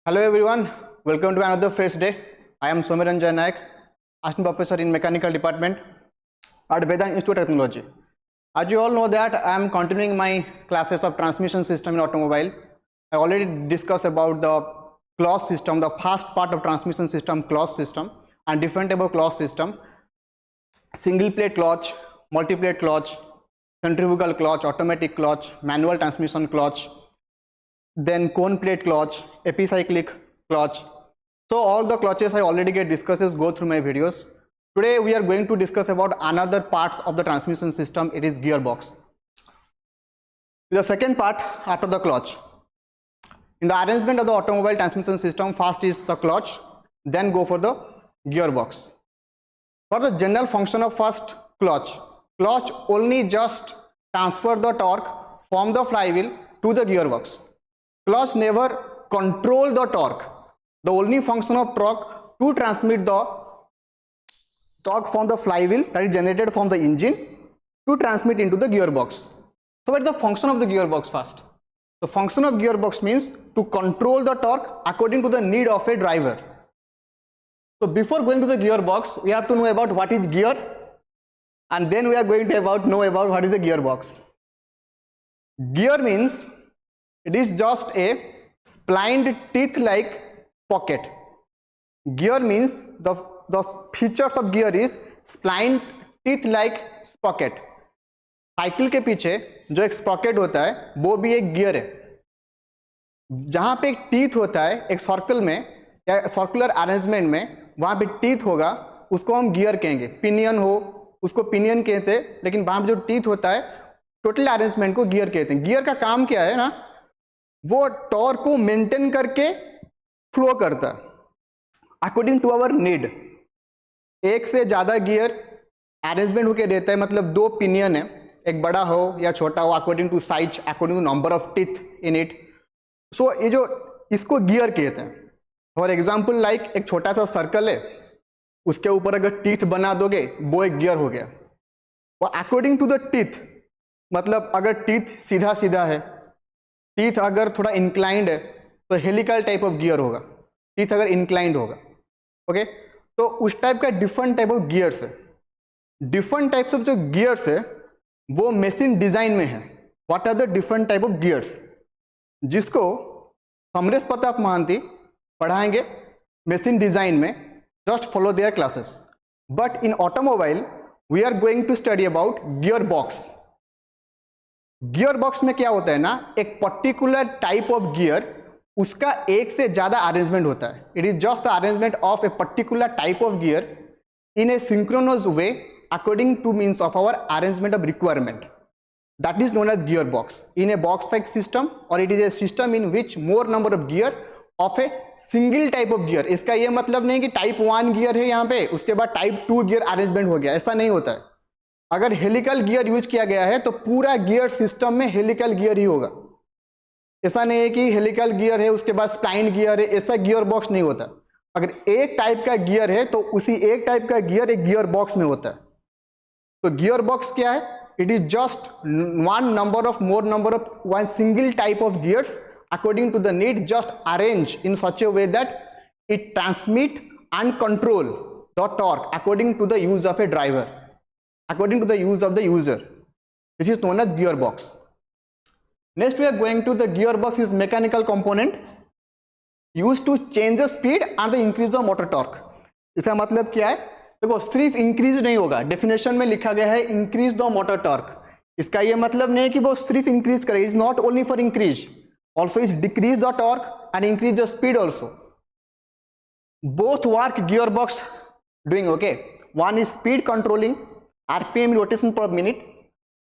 Hello everyone, welcome to another fresh day. I am Somiranjan Naik, assistant professor in mechanical department at Vedant Institute of Technology. As you all know that I am continuing my classes of transmission system in automobile. I already discussed about the clutch system, the first part of transmission system, clutch system, and different type of clutch system: single plate clutch, multi plate clutch, centrifugal clutch, automatic clutch, manual transmission clutch, then cone plate clutch, epicyclic clutch. So all the clutches I already get discusses, go through my videos. Today we are going to discuss about another parts of the transmission system. It is gearbox. The second part after the clutch. In the arrangement of the automobile transmission system, first is the clutch, then go for the gearbox. For the general function of first clutch only just transfer the torque from the flywheel to the gearbox. Clutch never control the torque. The only function of torque to transmit the torque from the flywheel that is generated from the engine to transmit into the gearbox. So what is the function of the gearbox first? The function of gearbox means to control the torque according to the need of a driver. So before going to the gearbox, we have to know about what is gear, and then we are going to know about what is the gearbox. Gear means it is just a splined teeth-like pocket. Gear means the features of gear is splined teeth-like sprocket. Cycle के पीछे जो एक Sprocket होता है वो भी एक gear है. जहां पे एक टीथ होता है एक सर्कल में या सर्कुलर अरेंजमेंट में, वहां पे टीथ होगा, उसको हम गियर कहेंगे. पिनियन हो उसको पिनियन कहते हैं, लेकिन वहां पे जो टीथ होता है टोटल अरेंजमेंट को गियर कहते हैं. गियर का काम क्या है ना, वो टॉर्क को मेंटेन करके फ्लो करता है अकॉर्डिंग टू आवर नीड. एक से ज्यादा गियर अरेंजमेंट होके देता है, मतलब दो पिनियन है, एक बड़ा हो या छोटा हो, according to size, according to number of teeth in it. So ये जो इसको गियर कहते हैं. फॉर एग्जाम्पल लाइक एक छोटा सा सर्कल है, उसके ऊपर अगर टीथ बना दोगे वो एक गियर हो गया. वो अकॉर्डिंग टू द टीथ, मतलब अगर टीथ सीधा सीधा है, टीथ अगर थोड़ा इंक्लाइंड है तो हेलिकल टाइप ऑफ गियर होगा. टीथ अगर इंक्लाइंड होगा, ओके, तो उस टाइप का डिफरेंट टाइप ऑफ गियर्स है. डिफरेंट टाइप्स ऑफ जो गियर्स है वो मशीन डिजाइन में है. What are the different type of gears, जिसको समरेश प्रताप महांती पढ़ाएंगे मशीन डिजाइन में. Just follow their classes. But in automobile we are going to study about gear box. Gear box में क्या होता है ना, एक पर्टिकुलर टाइप ऑफ गियर, उसका एक से ज्यादा अरेंजमेंट होता है. It is just the arrangement of a particular type of gear in a synchronous way according to means of our arrangement of requirement. That is known as gearbox. In a box-like system, or it is a system in which more number of gear of a single type of gear. इसका ये मतलब नहीं कि type 1 gear है यहाँ पे, उसके बाद टाइप 2 गियर अरेंजमेंट हो गया, ऐसा नहीं होता है. अगर हेलिकल गियर यूज किया गया है तो पूरा गियर सिस्टम में हेलिकल गियर ही होगा. ऐसा नहीं है कि हेलिकल गियर है उसके बाद स्प्लाइन गियर है, ऐसा गियर बॉक्स नहीं होता. अगर एक टाइप का गियर है तो उसी एक टाइप का गियर एक गियर बॉक्स में होता है. तो गियर बॉक्स क्या है? It is just one single type of gears according to the need, just arranged in such a way that it transmit and control the torque according to the use of a driver, according to the use of the user. This is known as gearbox. Next we are going to the gearbox is mechanical component used to change the speed and the increase the motor torque. इसका मतलब क्या है? देखो, सिर्फ increase नहीं होगा, definition में लिखा गया है इंक्रीज द मोटर टॉर्क. इसका ये मतलब नहीं है कि वो सिर्फ इंक्रीज करे. Is not only for increase, also is decrease the torque and increase the speed also. Both work gear box doing, okay. One is speed controlling RPM rotation per minute,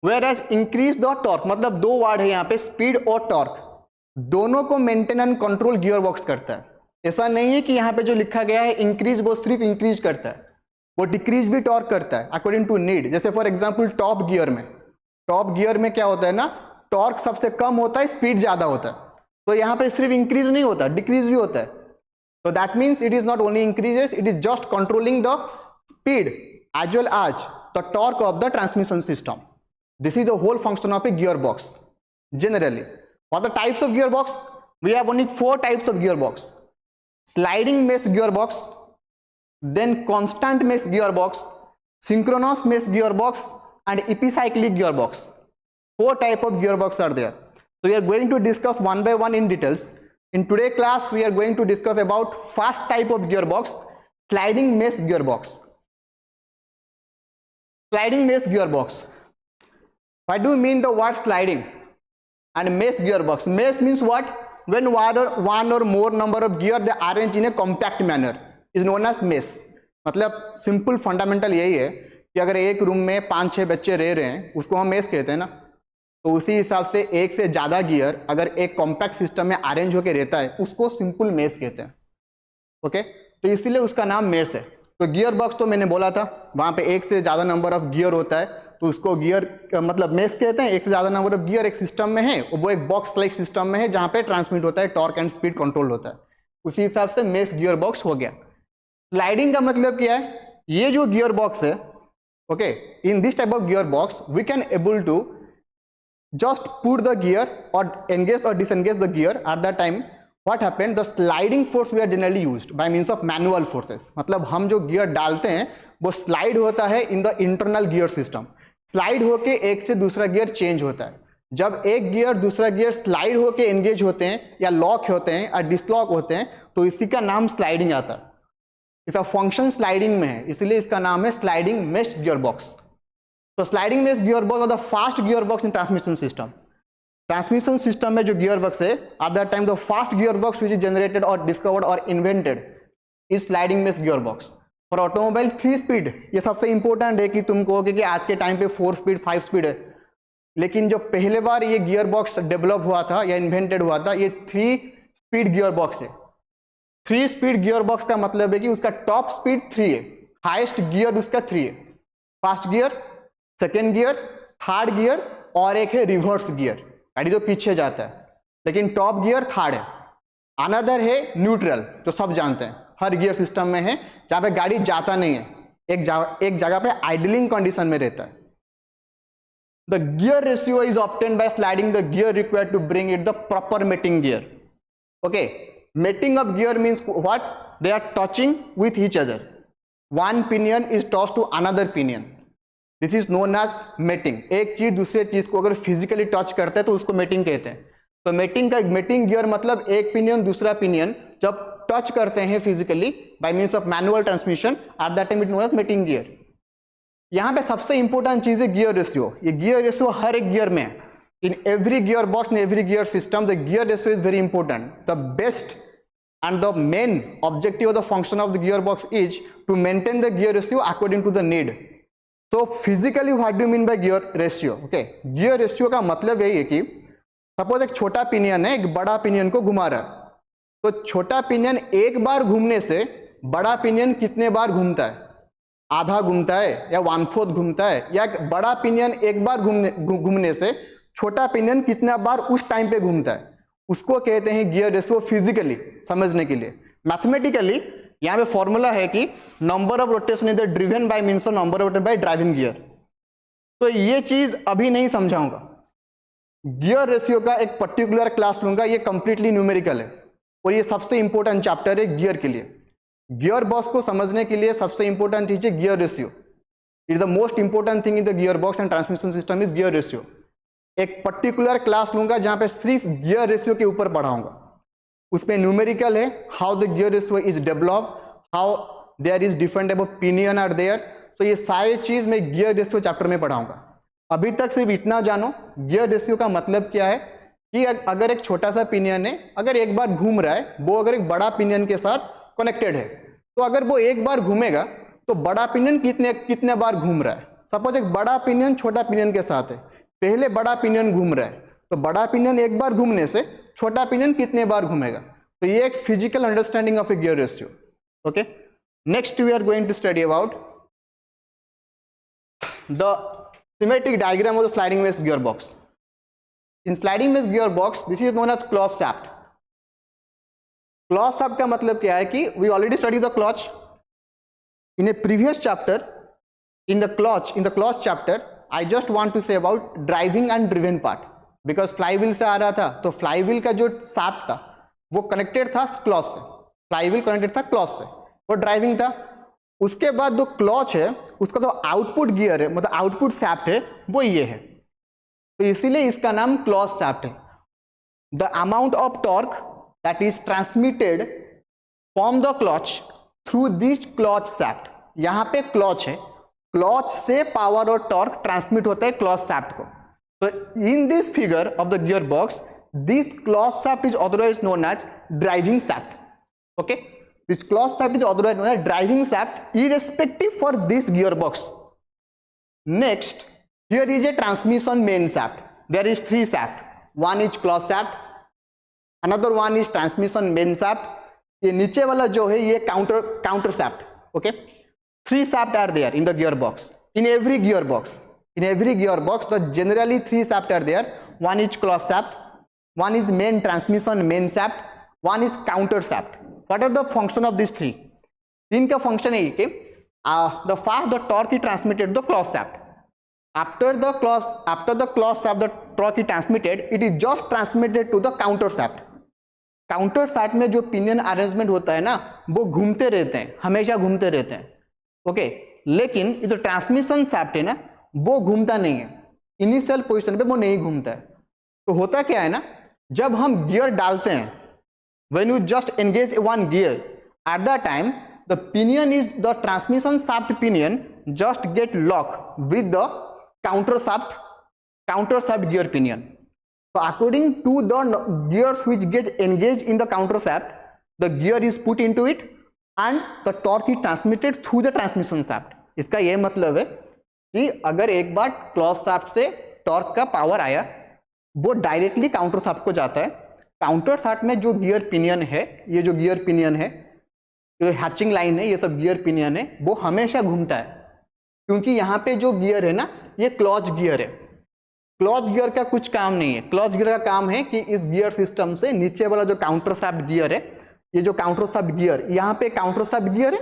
whereas increase the torque, मतलब दो word है यहाँ पे, speed और torque, दोनों को maintain and control gear box करता है. ऐसा नहीं है कि यहाँ पे जो लिखा गया है इंक्रीज, वो सिर्फ इंक्रीज करता है, वो डिक्रीज भी टॉर्क करता है अकॉर्डिंग टू नीड. जैसे फॉर एग्जांपल टॉप गियर में क्या होता है ना, टॉर्क सबसे कम होता है, स्पीड ज्यादा होता है. तो यहाँ पे सिर्फ इंक्रीज नहीं होता, डिक्रीज भी होता है. तो that means it is not only increases, it is just controlling the speed as well as the torque of the transmission system. This is the whole function of a gear box generally. For the types of gearbox, we have only 4 types of gearbox. sliding mesh gearbox, then constant mesh gearbox, synchronous mesh gearbox, and epicyclic gearbox. 4 type of gearbox are there. So we are going to discuss one by one in details. In today's class, we are going to discuss about first type of gearbox, sliding mesh gearbox. Sliding mesh gearbox. What do you mean the word sliding and mesh gearbox? Mesh means what? When one or more number of gear they arrange in a compact manner is known as mesh. मतलब simple fundamental यही है कि अगर एक room में 5-6 बच्चे रह रहे हैं उसको हम मेश कहते हैं ना, तो उसी हिसाब से एक से ज़्यादा गियर अगर एक कॉम्पैक्ट सिस्टम में अरेंज होकर रहता है उसको सिंपल मेश कहते हैं. ओके, तो इसीलिए उसका नाम मेश है. तो गियर बॉक्स तो मैंने बोला था, वहाँ पे एक से ज़्यादा नंबर ऑफ गियर होता है तो उसको गियर मतलब मेश कहते हैं. एक से ज़्यादा नंबर ऑफ गियर एक सिस्टम में है, वो एक बॉक्स लाइक सिस्टम में है जहाँ पे ट्रांसमिट होता है, टॉर्क एंड स्पीड कंट्रोल होता है. उसी हिसाब से मेश गियर बॉक्स हो गया. स्लाइडिंग का मतलब क्या है? ये जो गियर बॉक्स है, okay, in this type of gear box we can able to just put the gear or engage or disengage the gear at that time. What happened? The sliding force we are generally used by means of manual forces. मतलब हम जो gear डालते हैं वो slide होता है in the internal gear system. Slide होके एक से दूसरा गियर चेंज होता है. जब एक गियर दूसरा गियर स्लाइड होके एंगेज होते हैं या लॉक होते हैं या डिसलॉक होते हैं तो इसी का नाम स्लाइडिंग आता है. इसका फंक्शन स्लाइडिंग में है, इसलिए इसका नाम है स्लाइडिंग मेश गियर बॉक्स. तो स्लाइडिंग मेश गियर बॉक्स और the fast gear box in transmission system. Transmission system में जो गियर बॉक्स है at that time the fast gear box which is generated और डिस्कवर्ड और invented is sliding mesh gear box. For automobile 3 speed, ये सबसे important है कि तुम कहोगे कि आज के टाइम पे 4 स्पीड 5 स्पीड है, लेकिन जो पहले बार ये गियर बॉक्स डेवलप हुआ था या इन्वेंटेड हुआ था ये 3 स्पीड गियर बॉक्स है. 3 स्पीड गियर बॉक्स का मतलब है कि उसका टॉप स्पीड 3 है, हाईएस्ट गियर उसका 3 है. Fast gear, second gear, third gear और एक है रिवर्स गियर, गाड़ी जो पीछे जाता है, लेकिन टॉप गियर थर्ड है. अनदर है न्यूट्रल, जो सब जानते हैं हर गियर सिस्टम में है, जहां पे गाड़ी जाता नहीं है, एक जगह पे आइडलिंग कंडीशन में रहता है. The gear ratio is obtained by sliding the gear required to bring it the proper mating gear. Okay, mating of gear means what? They are touching with each other. One pinion is toss to another pinion. This is known as mating. एक चीज दूसरे चीज को अगर physically touch करते हैं तो उसको मेटिंग कहते हैं. तो मेटिंग गियर मतलब एक पिनियन दूसरा पिनियन जब टच करते हैं physically by means of manual transmission, at that time it known as mating gear. यहाँ पे सबसे इंपॉर्टेंट चीज है गियर रेशियो. ये गियर रेशियो हर एक गियर में है. In every gear box, in every gear system the gear ratio is very important. The best and the main objective of the function of the gearbox is to maintain the gear ratio according to the need. So physically what do you mean by gear ratio? Okay, gear ratio का मतलब यही है कि suppose एक छोटा pinion है, एक बड़ा पिनियन को घुमा रहा है, तो छोटा पिनियन एक बार घूमने से बड़ा पिनियन कितने बार घूमता है? आधा घूमता है या 1/4 घूमता है? या बड़ा पिनियन एक बार घूमने से छोटा पिनियन कितना बार उस टाइम पे घूमता है? उसको कहते हैं गियर रेशियो. फिजिकली समझने के लिए मैथमेटिकली यहाँ पे फॉर्मूला है कि number of rotation is driven by means of number of rotation bye driving gear. तो ये चीज अभी नहीं समझाऊंगा. गियर रेशियो का एक पर्टिकुलर क्लास लूंगा, ये कंप्लीटली न्यूमेरिकल है और ये सबसे इंपॉर्टेंट चैप्टर है गियर के लिए. गियर बॉक्स को समझने के लिए सबसे इंपॉर्टेंट चीज है gear ratio. It the most important thing in the gear box and transmission system is gear ratio. एक पर्टिकुलर क्लास लूंगा जहां पे सिर्फ गियर रेशियो के ऊपर पढ़ाऊंगा. उसमें न्यूमेरिकल है, how the gear ratio is develop, how there is different type of pinion are there. तो ये सारी चीज मैं गियर रेशियो चैप्टर में पढ़ाऊंगा. अभी तक सिर्फ इतना जानो गियर रेशियो का मतलब क्या है कि अगर एक छोटा सा पिनियन है, अगर एक बार घूम रहा है, वो अगर एक बड़ा पिनियन के साथ कनेक्टेड है, तो अगर वो एक बार घूमेगा तो बड़ा पिनियन कितने बार घूम रहा है? सपोज एक बड़ा पिनियन छोटा पिनियन के साथ है, पहले बड़ा पिनियन घूम रहा है, तो बड़ा पिनियन एक बार घूमने से छोटा पिनियन कितने बार घूमेगा? तो ये एक physical understanding of a gear ratio. Okay, next we are going to study about the symmetric diagram of the sliding mesh gear box. In sliding mesh gear box this is known as clutch shaft. Clutch shaft का मतलब क्या है कि we already study the clutch in a previous chapter. In the clutch chapter I just want to say about driving and driven part, because flywheel से आ रहा था, तो flywheel का जो शाफ्ट था वो कनेक्टेड था क्लॉच से. फ्लाईव्हील कनेक्टेड था क्लच से, वो ड्राइविंग था। उसके बाद जो क्लच है उसका जो आउटपुट गियर है, मतलब आउटपुट शाफ्ट है, वो ये है, तो इसीलिए इसका नाम क्लच शाफ्ट है। The amount of torque that is transmitted from the clutch through this clutch shaft, यहां पे क्लच है, क्लच से पावर और टॉर्क ट्रांसमिट होता है क्लच शाफ्ट को। तो in this figure of the gear box, this clutch shaft is otherwise known as driving shaft. Okay, this closed shaft is otherwise known as driving shaft irrespective for this gearbox. Next, here is a transmission main shaft. There is three shaft. One is closed shaft, another one is transmission main shaft. ये नीचे वाला जो है ये counter shaft. Okay, three shaft are there in the gearbox. In every gearbox, so generally three shaft are there. One is closed shaft, one is main transmission main shaft, one is counter shaft. What are the function of these three? इनका function है कि the fast the torque is transmitted the closed shaft. After the closed shaft the torque is transmitted, it is just transmitted to the counter shaft. Counter shaft में जो pinion arrangement होता है ना, वो घूमते रहते हैं, हमेशा घूमते रहते हैं। ओके, लेकिन ये जो ट्रांसमिशन शाफ्ट है ना, वो घूमता नहीं है, इनिशियल पोजीशन पे वो नहीं घूमता है। तो होता क्या है ना, जब हम गियर डालते हैं, when you just engage one gear, at that time the pinion is the transmission shaft pinion just get locked with the counter shaft gear pinion. So according to the gears which get engaged in the counter shaft, the gear is put into it and the torque is transmitted through the transmission shaft. इसका ये मतलब है कि अगर एक बार clutch shaft से torque का power आया, वो डायरेक्टली काउंटर शाफ्ट को जाता है। काउंटर शाफ्ट में जो गियर पिनियन है, ये जो गियर पिनियन है, ये हैचिंग लाइन है, ये सब गियर पिनियन है, वो हमेशा घूमता है, क्योंकि यहाँ पे जो गियर है ना, ये क्लच गियर है। क्लच गियर का कुछ काम नहीं है, क्लच गियर का काम है कि इस गियर सिस्टम से नीचे वाला जो काउंटर शाफ्ट गियर है, ये जो काउंटर शाफ्ट गियर, यहाँ पे काउंटर शाफ्ट गियर है,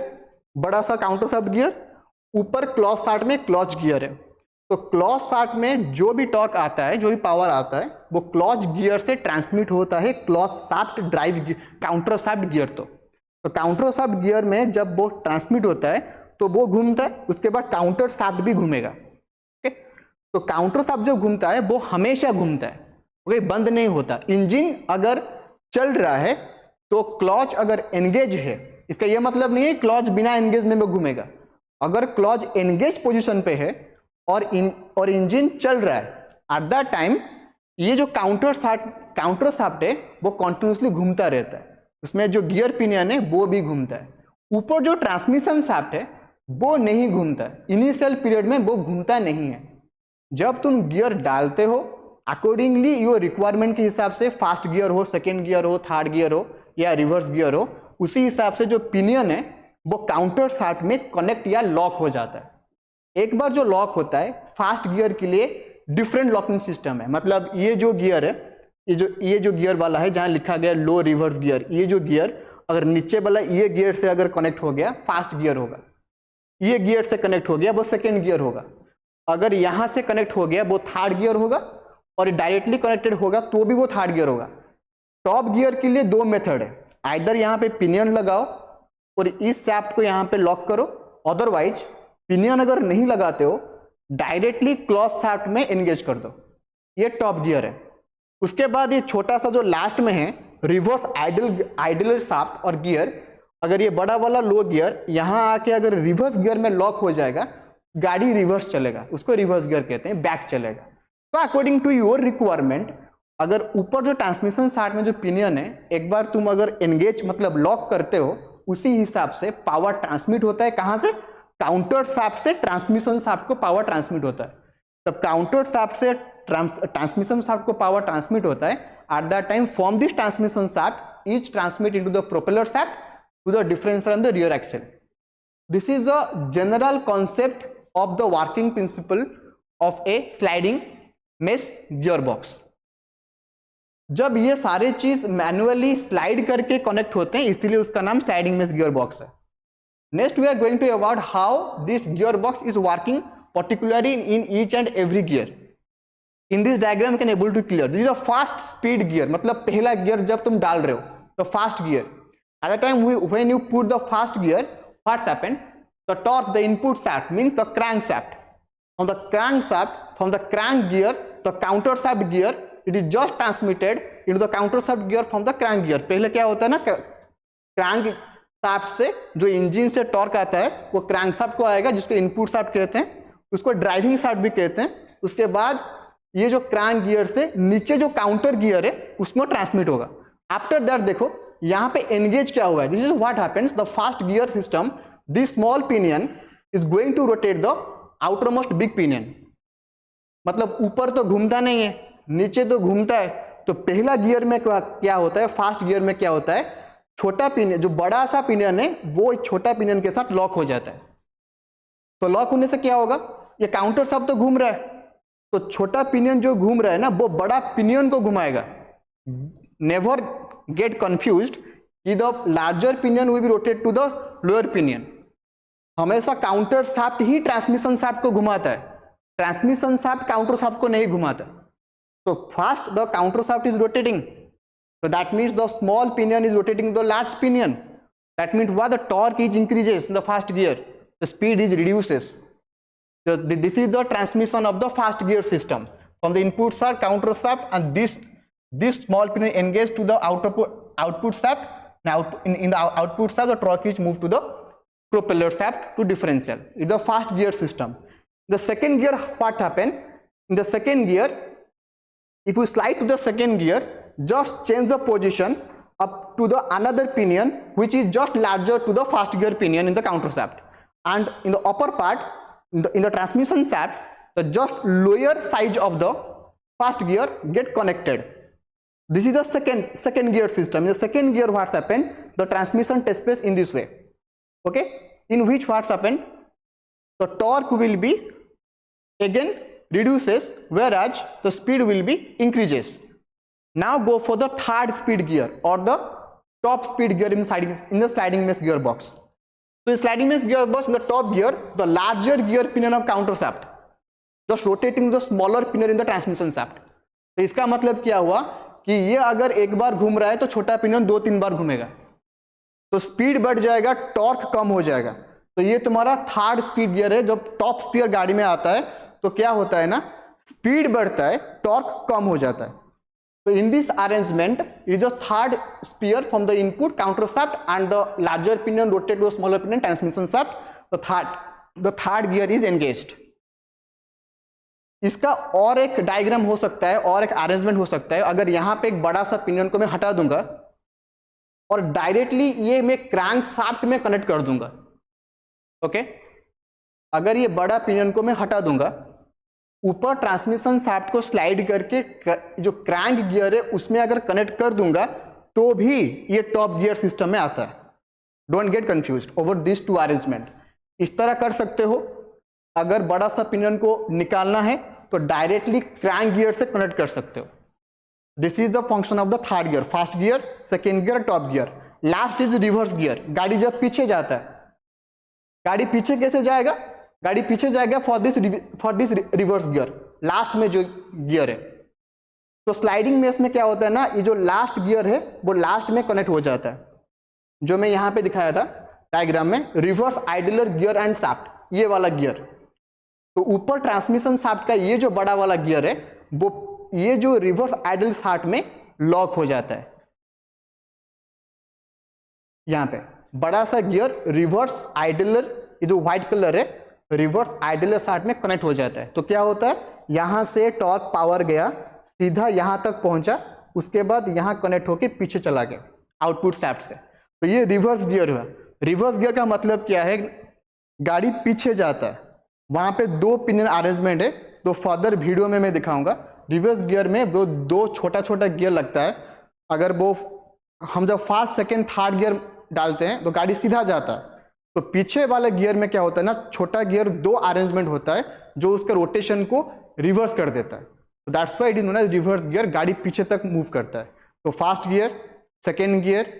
बड़ा सा काउंटर शाफ्ट गियर, ऊपर क्लच शाफ्ट में क्लच गियर है। तो क्लच शाफ्ट में जो भी टॉर्क आता है, जो भी पावर आता है, वो क्लच गियर से ट्रांसमिट होता है clutch shaft drive counter shaft gear. तो काउंटर शाफ्ट गियर में जब वो ट्रांसमिट होता है तो वो घूमता है, उसके बाद काउंटर शाफ्ट भी घूमेगा। ओके, तो काउंटर शाफ्ट जब घूमता है वो हमेशा घूमता है, ओके, बंद नहीं होता। इंजन अगर चल रहा है तो क्लच अगर एंगेज है, इसका यह मतलब नहीं है क्लच बिना एंगेजमेंट में घूमेगा। अगर क्लच एंगेज पोजिशन पे है और इंजन चल रहा है, एट दैट टाइम ये जो काउंटर शाफ्ट है वो कंटिन्यूसली घूमता रहता है, उसमें जो गियर पिनियन है वो भी घूमता है। ऊपर जो ट्रांसमिशन शाफ्ट है वो नहीं घूमता है, इनिशियल पीरियड में वो घूमता नहीं है। जब तुम गियर डालते हो, अकॉर्डिंगली योर रिक्वायरमेंट के हिसाब से फास्ट गियर हो, सेकेंड गियर हो, थर्ड गियर हो या रिवर्स गियर हो, उसी हिसाब से जो पिनियन है वो काउंटर शाफ्ट में कनेक्ट या लॉक हो जाता है। एक बार जो लॉक होता है, फास्ट गियर के लिए डिफरेंट लॉकिंग सिस्टम है। मतलब ये जो गियर है, ये जो गियर वाला है जहां लिखा गया लो रिवर्स गियर, ये जो गियर अगर नीचे वाला ये गियर से अगर कनेक्ट हो गया, फास्ट गियर होगा। ये गियर से कनेक्ट हो गया, वो सेकेंड गियर होगा। अगर यहां से कनेक्ट हो गया, वो थर्ड गियर होगा, और डायरेक्टली कनेक्टेड होगा तो भी वो थर्ड गियर होगा। टॉप गियर के लिए दो मेथड है, आइदर यहाँ पे पिनियन लगाओ और इस शाफ्ट को यहाँ पे लॉक करो, अदरवाइज पिनियन अगर नहीं लगाते हो, डायरेक्टली क्लच शाफ्ट में एंगेज कर दो। ये टॉप गियर है। उसके बाद ये छोटा सा जो लास्ट में है रिवर्स आइडल शाफ्ट और गियर, अगर ये बड़ा वाला लो गियर यहां आके अगर रिवर्स गियर में लॉक हो जाएगा, गाड़ी रिवर्स चलेगा, उसको रिवर्स गियर कहते हैं, बैक चलेगा। तो अकॉर्डिंग टू योर रिक्वायरमेंट, अगर ऊपर जो ट्रांसमिशन शाफ्ट में जो पिनियन है, एक बार तुम अगर एंगेज मतलब लॉक करते हो, उसी हिसाब से पावर ट्रांसमिट होता है। कहां से? काउंटर शाफ्ट से ट्रांसमिशन शाफ्ट को पावर ट्रांसमिट होता है। तब काउंटर शाफ्ट से ट्रांसमिशन शाफ्ट को पावर ट्रांसमिट होता है। At that time from this transmission shaft is transmit into the propeller shaft to the differential and the rear axle. This is a general concept of the working principle of a sliding mesh gear box. जब ये सारे चीज manually slide करके connect होते हैं, इसीलिए उसका नाम स्लाइडिंग मेश गियर बॉक्स है। Next we are going to about how this gearbox is working particularly in each and every gear. In this diagram you can able to clear, this is a fast speed gear, मतलब पहला gear जब तुम डाल रहे हो तो fast gear. At the time when you put the first gear, what happened? The torque, the input shaft means the crankshaft. From the crank gear, the countershaft gear, it is just transmitted into the countershaft gear from the crank gear. पहले क्या होता है ना, crank shaft से जो engine से torque आता है वो क्रैंक शाफ्ट को आएगा, जिसको इनपुट शाफ्ट कहते हैं, उसको ड्राइविंग शाफ्ट भी कहते हैं. उसके बाद ये जो क्रैंक गियर से नीचे जो काउंटर गियर है उसमें ट्रांसमिट होगा. आफ्टर दैट देखो यहाँ पे एंगेज क्या हुआ है. This is what happens, the fast gear system, this small pinion is going to rotate the outermost big pinion. मतलब ऊपर तो घूमता नहीं है, नीचे तो घूमता है. तो पहला गियर में क्या होता है, फास्ट गियर में क्या होता है, छोटा पिनियन, जो बड़ा सा पिनियन है वो छोटा पिनियन के साथ लॉक हो जाता है. तो लॉक होने से क्या होगा, ये काउंटर सब तो घूम रहा है, तो छोटा पिनियन जो घूम रहा है ना वो बड़ा पिनियन को घुमाएगा. नेवर गेट कंफ्यूज्ड कि the larger pinion will be rotate to the lower pinion. हमेशा काउंटर शाफ्ट ही ट्रांसमिशन शाफ्ट को घुमाता है, ट्रांसमिशन शाफ्ट काउंटर शाफ्ट को नहीं घुमाता. So first the counter shaft is rotating, so that means the small pinion is rotating the large pinion. That means what, the torque is increases in the fast gear, the speed is reduces. So this is the transmission of the fast gear system. From the input shaft, counter shaft, and this small pinion engaged to the output shaft. Now in the output shaft, the torque is moved to the propeller shaft to differential. It's the fast gear system. The second gear, what happened? In the second gear, if you slide to the second gear, just change the position up to the another pinion which is just larger to the fast gear pinion in the counter shaft, and in the upper part, in the transmission shaft, the just lower size of the fast gear get connected. This is the second gear system. In the second gear, what's happened, the transmission takes place in this way, okay, in which what's happened, the torque will be again reduces, whereas the speed will be increases. Now go for the third speed gear or the top speed gear in the sliding mesh gearbox. So in sliding mesh gearbox, in the top gear, the larger gear pinion of counter shaft just rotating the smaller pinion in the transmission shaft. तो इसका मतलब क्या हुआ कि ये अगर एक बार घूम रहा है तो छोटा पिनियन 2-3 बार घूमेगा, तो स्पीड बढ़ जाएगा, टॉर्क कम हो जाएगा. तो ये तुम्हारा थर्ड स्पीड गियर है. जब टॉप स्पीड गाड़ी में आता है तो क्या होता है ना, स्पीड बढ़ता है, टॉर्क कम हो जाता है. तो in this arrangement is the third spear from the input counter shaft and the larger pinion rotate to smaller pinion transmission shaft. The third gear is engaged. इसका और एक डायग्राम हो सकता है और एक अरेंजमेंट हो सकता है. अगर यहां पे एक बड़ा सा पिनियन को मैं हटा दूंगा और डायरेक्टली ये मैं क्रैंक शाफ्ट में कनेक्ट कर दूंगा, ओके. अगर ये बड़ा पिनियन को मैं हटा दूंगा, ऊपर ट्रांसमिशन शाफ्ट को स्लाइड करके जो क्रैंक गियर है उसमें अगर कनेक्ट कर दूंगा तो भी ये टॉप गियर सिस्टम में आता है. Don't get confused over this two arrangement. इस तरह कर सकते हो. अगर बड़ा सा पिनियन को निकालना है तो डायरेक्टली क्रैंक गियर से कनेक्ट कर सकते हो. This is the function of the third gear, first gear, second gear, top gear. Last is reverse gear. गाड़ी जब पीछे जाता है, गाड़ी पीछे कैसे जाएगा, गाड़ी पीछे जाएगा for this reverse gear, last में जो गियर है. तो स्लाइडिंग मेश में क्या होता है ना, ये जो लास्ट गियर है वो लास्ट में कनेक्ट हो जाता है, जो मैं यहाँ पे दिखाया था डायग्राम में, reverse idler gear and shaft, ये वाला गियर. तो ऊपर ट्रांसमिशन शाफ्ट का ये जो बड़ा वाला गियर है वो ये जो रिवर्स आइडल शाफ्ट में लॉक हो जाता है. यहाँ पे बड़ा सा गियर रिवर्स आइडलर, ये जो व्हाइट कलर है, रिवर्स आइडलर शाफ्ट में कनेक्ट हो जाता है. तो क्या होता है, यहां से टॉर्क पावर गया सीधा यहां तक पहुंचा, उसके बाद यहां कनेक्ट होके पीछे चला गया आउटपुट शाफ्ट से. तो ये रिवर्स गियर हुआ. रिवर्स गियर का मतलब क्या है, गाड़ी पीछे जाता है, वहां पे 2 पिनियन अरेंजमेंट है, तो फर्दर वीडियो में मैं दिखाऊंगा. रिवर्स गियर में वो 2 छोटा छोटा गियर लगता है. अगर वो हम जब फर्स्ट सेकेंड थर्ड गियर डालते हैं तो गाड़ी सीधा जाता है. तो पीछे वाले गियर में क्या होता है ना, छोटा गियर 2 अरेंजमेंट होता है जो उसके रोटेशन को रिवर्स कर देता है. तो that's why it is known as reverse gear. गाड़ी पीछे तक मूव करता है. तो first gear, second gear,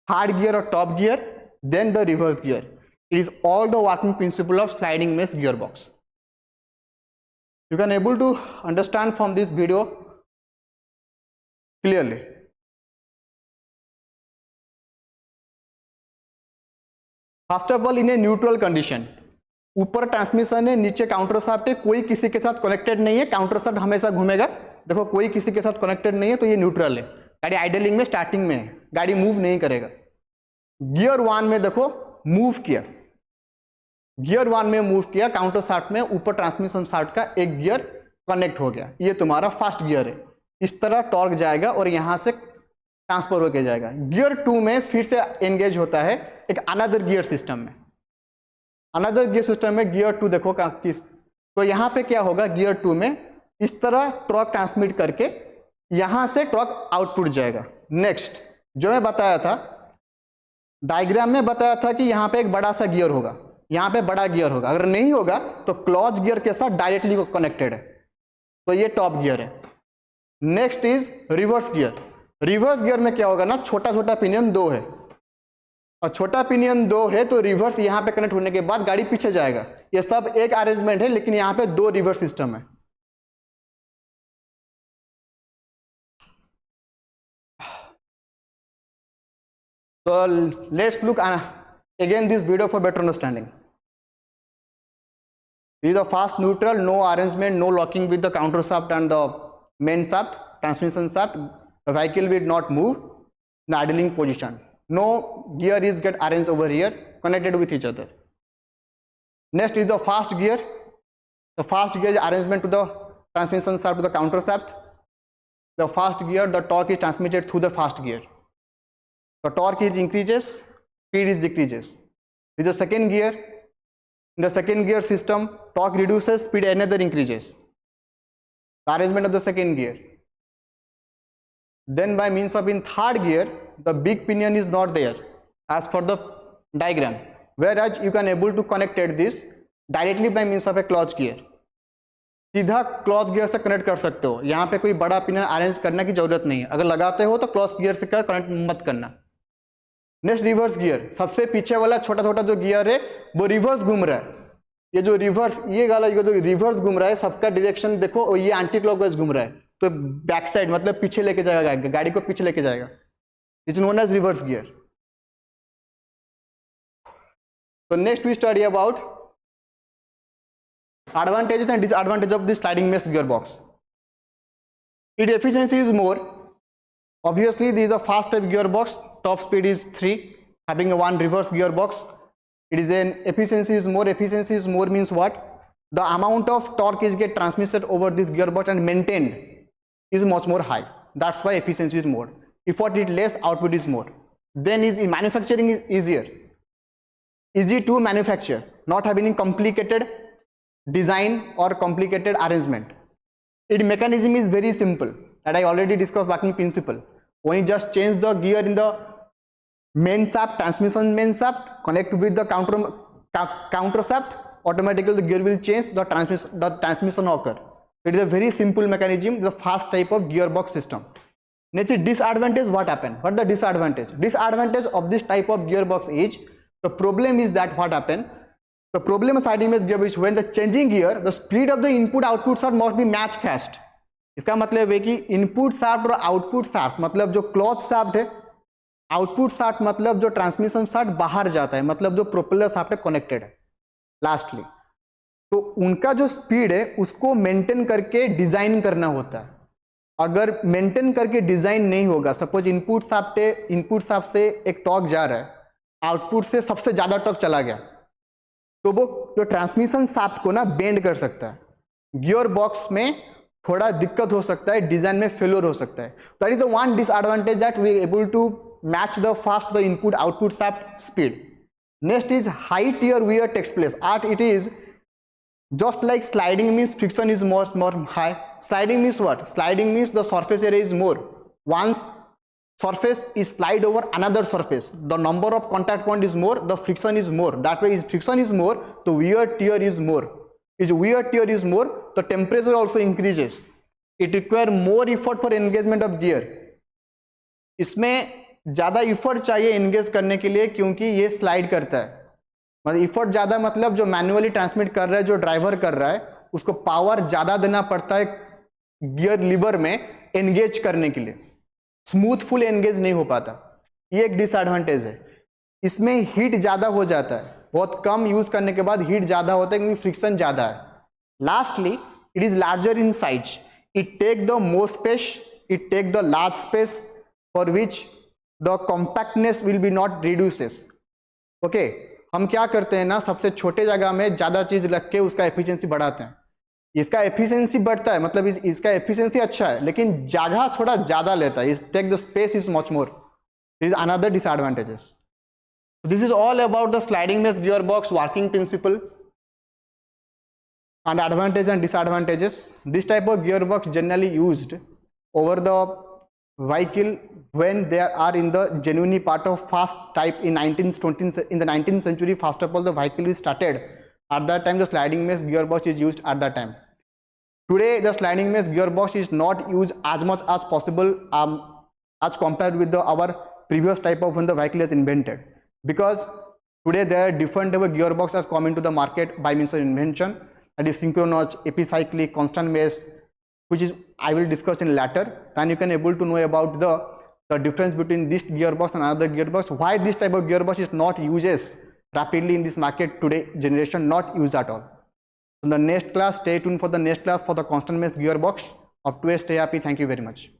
third gear और top gear, then the reverse gear. It is all the working principle of sliding mesh gearbox. You can able to understand from this video clearly. First of all in a neutral condition, ऊपर transmission है, नीचे counter shaft है, कोई किसी के साथ connected नहीं है, काउंटर शाफ्ट हमेशा घूमेगा। देखो कोई किसी के साथ कनेक्टेड नहीं है तो ये न्यूट्रल है, गाड़ी आइडलिंग में स्टार्टिंग में है, गाड़ी मूव नहीं करेगा। गियर 1 में देखो मूव किया, गियर 1 में मूव किया, काउंटर शाफ्ट में ऊपर ट्रांसमिशन शाफ्ट का एक गियर कनेक्ट हो गया, ये तुम्हारा फर्स्ट गियर है। इस तरह टॉर्क जाएगा और यहां से ट्रांसफर होके जाएगा। गियर 2 में फिर से एंगेज होता है एक अनदर गियर सिस्टम में, अनदर गियर सिस्टम में गियर 2 देखो किस, तो यहां पे क्या होगा, गियर 2 में इस तरह टॉर्क ट्रांसमिट करके यहां से टॉर्क आउटपुट जाएगा। नेक्स्ट जो मैं बताया था, डायग्राम में बताया था कि यहां पे एक बड़ा सा गियर होगा, यहां पे बड़ा गियर होगा, अगर नहीं होगा तो क्लॉच गियर के साथ डायरेक्टली कनेक्टेड है, तो ये टॉप गियर है। Next is reverse gear. Reverse gear में क्या होगा ना, छोटा छोटा पिनियन 2 है, और छोटा पिनियन 2 है तो रिवर्स यहां पे कनेक्ट होने के बाद गाड़ी पीछे जाएगा। ये सब एक अरेंजमेंट है, लेकिन यहां पे 2 रिवर्स सिस्टम है। So let's look again this video for better understanding. This is the fast neutral, no arrangement, no locking with the counter shaft and the main shaft, transmission shaft. The vehicle will not move in the idling position. No gear is get arranged over here, connected with each other. Next is the fast gear. The fast gear is arrangement to the transmission shaft to the counter shaft. The fast gear, the torque is transmitted through the fast gear. The torque is increases, speed is decreases. With the second gear, in the second gear system, torque reduces, speed another increases. The arrangement of the second gear. Then by means of in third gear, the big pinion is not there as for the diagram, whereas you can able to connect this directly by means of a clutch gear. सीधा cloth gear से connect कर सकते हो, यहाँ पे कोई बड़ा pinion arrange करने की जरूरत नहीं है। अगर लगाते हो तो क्लॉथ गियर से कनेक्ट मत करना। नेक्स्ट रिवर्स गियर, सबसे पीछे वाला छोटा छोटा जो गियर है वो रिवर्स घूम रहा है। ये जो रिवर्स, ये वाला जो रिवर्स घूम रहा है, सबका डायरेक्शन देखो, और ये एंटी क्लॉकवाइज घूम रहा है, तो बैक साइड मतलब पीछे लेके जाएगा, गाड़ी को पीछे लेके जाएगा। It's known as reverse gear. तो next we study about advantages and disadvantages of this sliding mesh gearbox. Its efficiency is more. Obviously, this is a fast type gearbox. Top speed is 3, having a 1 reverse gearbox. It is an efficiency is more. Efficiency is more means what? The amount of torque is get transmitted over this gearbox and maintained is much more high. That's why efficiency is more. Effort is less, output is more. Then is manufacturing is easier. Easy to manufacture, not having complicated design or complicated arrangement. Its mechanism is very simple, that I already discussed working principle. When you just change the gear in the main shaft, transmission main shaft, connect with the counter shaft, automatically the gear will change, the transmission occur. It is a very simple mechanism, the fast type of gearbox system. Next, disadvantage, what happened? What the disadvantage? Disadvantage of this type of gearbox is, the problem is that what happened? The problem of sliding mesh gear is when the changing gear, the speed of the input output shaft must be match fast. इसका मतलब है कि input shaft और output shaft, मतलब जो क्लॉच shaft है, output shaft मतलब जो ट्रांसमिशन शाफ्ट बाहर जाता है, मतलब जो प्रोपेलर शाफ्ट है कनेक्टेड है लास्टली, तो उनका जो स्पीड है उसको मेंटेन करके डिजाइन करना होता है। अगर मेंटेन करके डिजाइन नहीं होगा, सपोज इनपुट शाफ्ट है, इनपुट शाफ्ट से एक टॉर्क जा रहा है, आउटपुट से सबसे ज्यादा टॉर्क चला गया, तो वो जो ट्रांसमिशन शाफ्ट को ना बेंड कर सकता है, गियर बॉक्स में थोड़ा दिक्कत हो सकता है, डिजाइन में फेलियर हो सकता है। That is the one disadvantage, that we able to match the fast the input output shaft speed. Next is high tier wear takes place. At it is just like sliding means friction is more high. Sliding means what? Sliding means the surface area is more. Once surface is slide over another surface, the number of contact point is more, the friction is more. That way, if friction is more, the wear tear is more. If wear tear is more, the temperature also increases. It require more effort for engagement of gear. इसमें ज्यादा effort चाहिए engage करने के लिए, क्योंकि ये slide करता है। मतलब इफर्ट ज्यादा मतलब जो मैन्युअली ट्रांसमिट कर रहा है, जो ड्राइवर कर रहा है, उसको पावर ज्यादा देना पड़ता है गियर लीवर में एंगेज करने के लिए, स्मूथ फुल एंगेज नहीं हो पाता। ये एक डिसएडवांटेज है। इसमें हीट ज़्यादा हो जाता है, बहुत कम यूज़ करने के बाद हीट ज़्यादा होता है क्योंकि फ्रिक्शन ज़्यादा है। Lastly it is larger in size, it take the more space, it take the large space for which the compactness will be not reduces. Okay, हम क्या करते हैं ना, सबसे छोटे जगह में ज़्यादा चीज़ रख के उसका एफिशिएंसी बढ़ाते हैं। इसका एफिशिएंसी बढ़ता है, मतलब इसका एफिशिएंसी अच्छा है, लेकिन जगह थोड़ा ज़्यादा लेता है, take the space is much more, this is another disadvantages. This is all about the sliding mesh gearbox working principle and advantages and disadvantages. This type of gearbox generally used over the vehicle when they are in the genuinely part of fast type in 19th century. First of all, the vehicle is started. At that time, the sliding mesh gearbox is used at that time. Today, the sliding mesh gearbox is not used as much as possible as compared with our previous type of when the vehicle is invented. Because today there are different type of gearbox has come into the market by means of invention, that is synchronous, epicyclic, constant mesh, which is I will discuss in later. Then you can able to know about the difference between this gearbox and another gearbox, why this type of gearbox is not uses rapidly in this market today generation, not used at all. In the next class, stay tuned for the next class for the constant mesh gearbox. Up to today, stay happy. Thank you very much.